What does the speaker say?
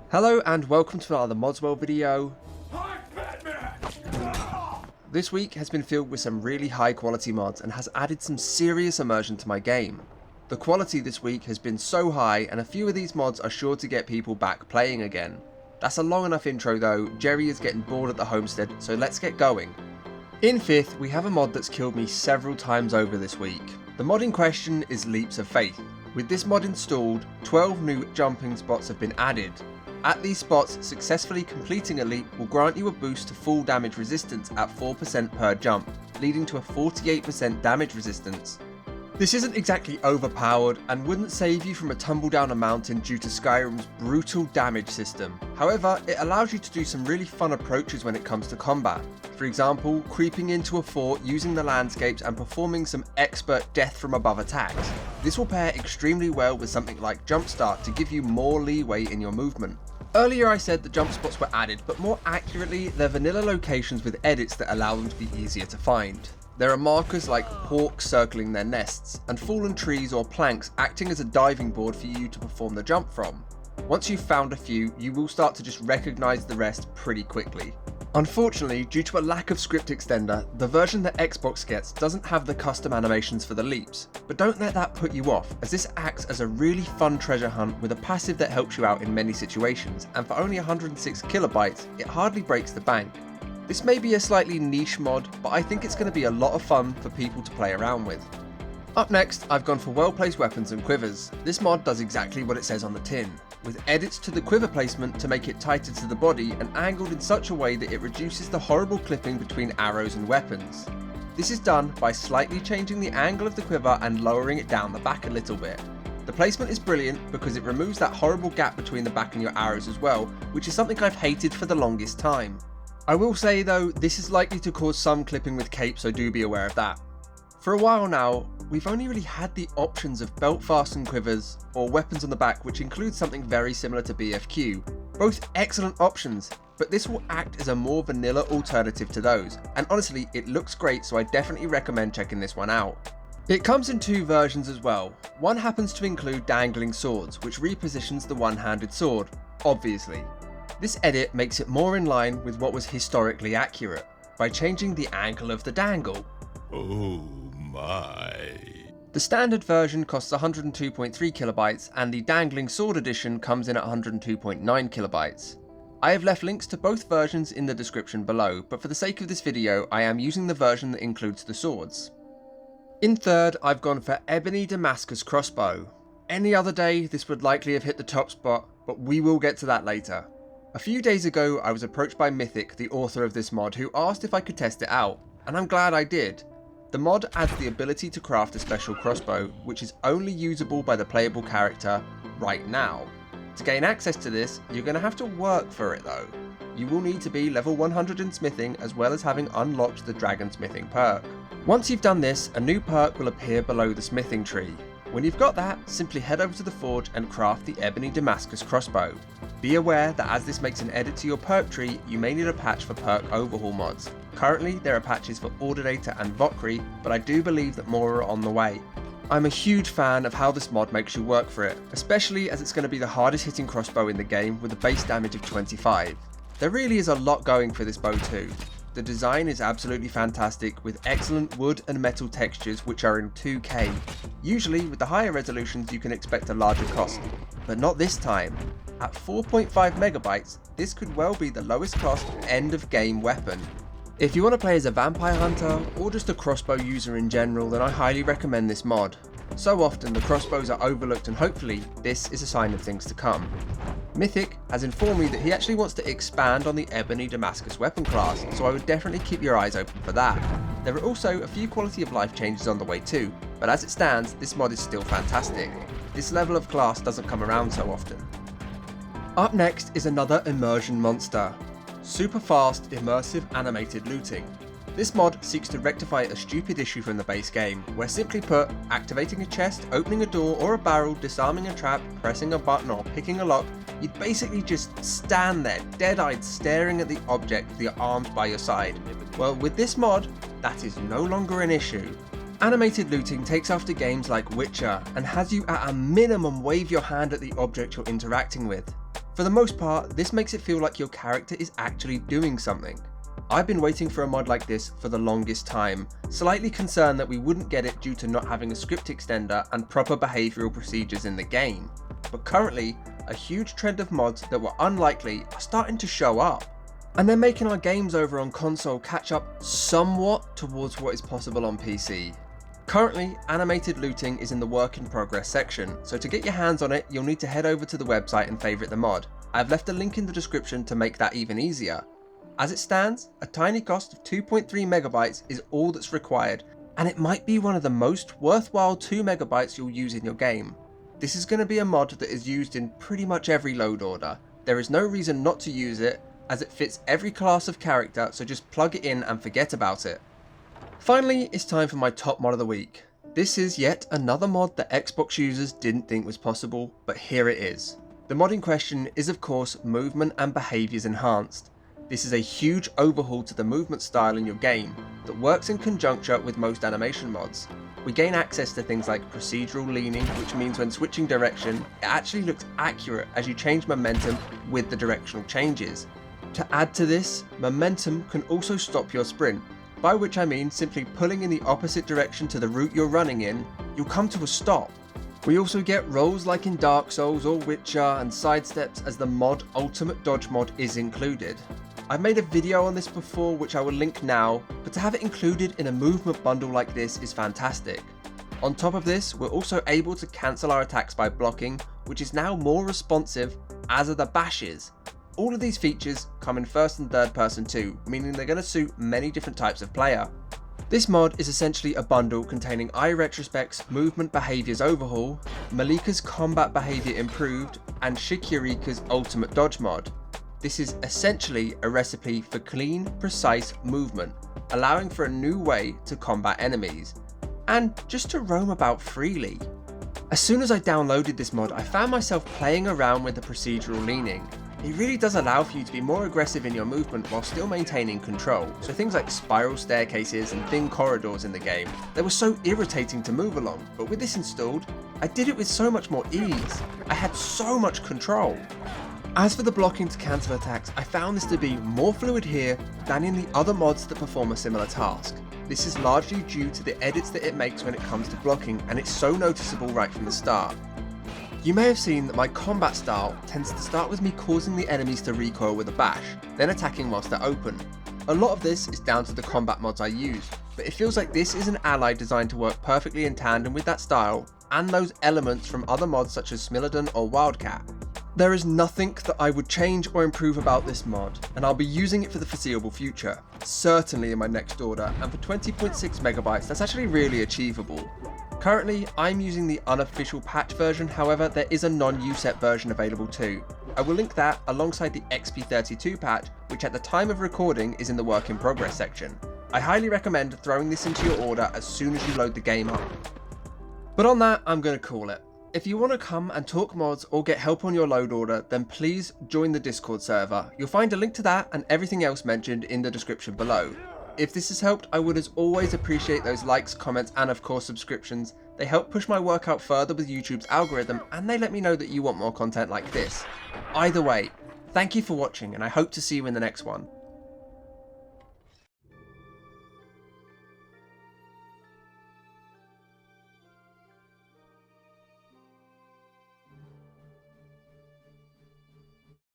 Hello and welcome to another Modswell video. This week has been filled with some really high quality mods and has added some serious immersion to my game. The quality this week has been so high and a few of these mods are sure to get people back playing again. That's a long enough intro though. Jerry is getting bored at the homestead, so let's get going. In 5th, we have a mod that's killed me several times over this week. The mod in question is Leaps of Faith. With this mod installed, 12 new jumping spots have been added. At these spots, successfully completing a leap will grant you a boost to full damage resistance at 4% per jump, leading to a 48% damage resistance. This isn't exactly overpowered and wouldn't save you from a tumble down a mountain due to Skyrim's brutal damage system. However, it allows you to do some really fun approaches when it comes to combat. For example, creeping into a fort using the landscapes and performing some expert death from above attacks. This will pair extremely well with something like Jumpstart to give you more leeway in your movement. Earlier I said the jump spots were added, but more accurately, they're vanilla locations with edits that allow them to be easier to find. There are markers like hawks circling their nests, and fallen trees or planks acting as a diving board for you to perform the jump from. Once you've found a few, you will start to just recognise the rest pretty quickly. Unfortunately, due to a lack of script extender, the version that Xbox gets doesn't have the custom animations for the leaps, but don't let that put you off, as this acts as a really fun treasure hunt with a passive that helps you out in many situations, and for only 106 kilobytes, it hardly breaks the bank. This may be a slightly niche mod, but I think it's going to be a lot of fun for people to play around with. Up next, I've gone for well-placed weapons and quivers. This mod does exactly what it says on the tin, with edits to the quiver placement to make it tighter to the body and angled in such a way that it reduces the horrible clipping between arrows and weapons. This is done by slightly changing the angle of the quiver and lowering it down the back a little bit. The placement is brilliant because it removes that horrible gap between the back and your arrows as well, which is something I've hated for the longest time. I will say though, this is likely to cause some clipping with cape, so do be aware of that. For a while now, we've only really had the options of belt fastened quivers or weapons on the back, which includes something very similar to BFQ. Both excellent options, but this will act as a more vanilla alternative to those, and honestly it looks great, so I definitely recommend checking this one out. It comes in two versions as well. One happens to include dangling swords, which repositions the one-handed sword, obviously. This edit makes it more in line with what was historically accurate, by changing the angle of the dangle. Oh my. The standard version costs 102.3 kilobytes and the Dangling Sword edition comes in at 102.9 kilobytes. I have left links to both versions in the description below, but for the sake of this video I am using the version that includes the swords. In 3rd, I've gone for Ebony Damascus Crossbow. Any other day this would likely have hit the top spot, but we will get to that later. A few days ago I was approached by Mythic, the author of this mod, who asked if I could test it out, and I'm glad I did. The mod adds the ability to craft a special crossbow, which is only usable by the playable character right now. To gain access to this, you're going to have to work for it though. You will need to be level 100 in smithing as well as having unlocked the dragon smithing perk. Once you've done this, a new perk will appear below the smithing tree. When you've got that, simply head over to the forge and craft the Ebony Damascus crossbow. Be aware that as this makes an edit to your perk tree, you may need a patch for perk overhaul mods. Currently there are patches for Ordinator and Vokrii, but I do believe that more are on the way. I'm a huge fan of how this mod makes you work for it, especially as it's going to be the hardest hitting crossbow in the game with a base damage of 25. There really is a lot going for this bow too. The design is absolutely fantastic with excellent wood and metal textures which are in 2K. Usually with the higher resolutions you can expect a larger cost, but not this time. At 4.5 megabytes, this could well be the lowest cost end of game weapon. If you want to play as a vampire hunter or just a crossbow user in general, then I highly recommend this mod. So often the crossbows are overlooked and hopefully this is a sign of things to come. Mythic has informed me that he actually wants to expand on the Ebony Damascus weapon class, so I would definitely keep your eyes open for that. There are also a few quality of life changes on the way too, but as it stands, this mod is still fantastic. This level of class doesn't come around so often. Up next is another immersion monster. Super fast, immersive animated looting. This mod seeks to rectify a stupid issue from the base game, where simply put, activating a chest, opening a door or a barrel, disarming a trap, pressing a button or picking a lock, you'd basically just stand there, dead-eyed staring at the object with your arms by your side. Well, with this mod, that is no longer an issue. Animated looting takes after games like Witcher, and has you at a minimum wave your hand at the object you're interacting with. For the most part, this makes it feel like your character is actually doing something. I've been waiting for a mod like this for the longest time, slightly concerned that we wouldn't get it due to not having a script extender and proper behavioural procedures in the game. But currently, a huge trend of mods that were unlikely are starting to show up. And they're making our games over on console catch up somewhat towards what is possible on PC. Currently, animated looting is in the work in progress section, so to get your hands on it, you'll need to head over to the website and favourite the mod. I've left a link in the description to make that even easier. As it stands, a tiny cost of 2.3 megabytes is all that's required, and it might be one of the most worthwhile 2 megabytes you'll use in your game. This is going to be a mod that is used in pretty much every load order. There is no reason not to use it, as it fits every class of character, so just plug it in and forget about it. Finally, it's time for my top mod of the week. This is yet another mod that Xbox users didn't think was possible, but here it is. The mod in question is of course Movement and Behaviours Enhanced. This is a huge overhaul to the movement style in your game that works in conjunction with most animation mods. We gain access to things like procedural leaning, which means when switching direction, it actually looks accurate as you change momentum with the directional changes. To add to this, momentum can also stop your sprint, by which I mean simply pulling in the opposite direction to the route you're running in, you'll come to a stop. We also get rolls like in Dark Souls or Witcher and sidesteps as the mod Ultimate Dodge mod is included. I've made a video on this before which I will link now, but to have it included in a movement bundle like this is fantastic. On top of this, we're also able to cancel our attacks by blocking, which is now more responsive, as are the bashes. All of these features come in first and third person too, meaning they're going to suit many different types of player. This mod is essentially a bundle containing iRetrospect's Movement Behaviours Overhaul, Malika's Combat Behaviour Improved, and Shikyurika's Ultimate Dodge mod. This is essentially a recipe for clean, precise movement, allowing for a new way to combat enemies, and just to roam about freely. As soon as I downloaded this mod, I found myself playing around with the procedural leaning. It really does allow for you to be more aggressive in your movement while still maintaining control, so things like spiral staircases and thin corridors in the game, they were so irritating to move along, but with this installed, I did it with so much more ease. I had so much control. As for the blocking to cancel attacks, I found this to be more fluid here than in the other mods that perform a similar task. This is largely due to the edits that it makes when it comes to blocking, and it's so noticeable right from the start. You may have seen that my combat style tends to start with me causing the enemies to recoil with a bash, then attacking whilst they're open. A lot of this is down to the combat mods I use, but it feels like this is an ally designed to work perfectly in tandem with that style and those elements from other mods such as Smilodon or Wildcat. There is nothing that I would change or improve about this mod, and I'll be using it for the foreseeable future, certainly in my next order, and for 20.6 megabytes that's actually really achievable. Currently, I'm using the unofficial patch version, however there is a non-USEP version available too. I will link that alongside the XP32 patch, which at the time of recording is in the work in progress section. I highly recommend throwing this into your order as soon as you load the game up. But on that, I'm going to call it. If you want to come and talk mods or get help on your load order, then please join the Discord server. You'll find a link to that and everything else mentioned in the description below. If this has helped, I would as always appreciate those likes, comments, and of course subscriptions. They help push my work out further with YouTube's algorithm, and they let me know that you want more content like this. Either way, thank you for watching, and I hope to see you in the next one.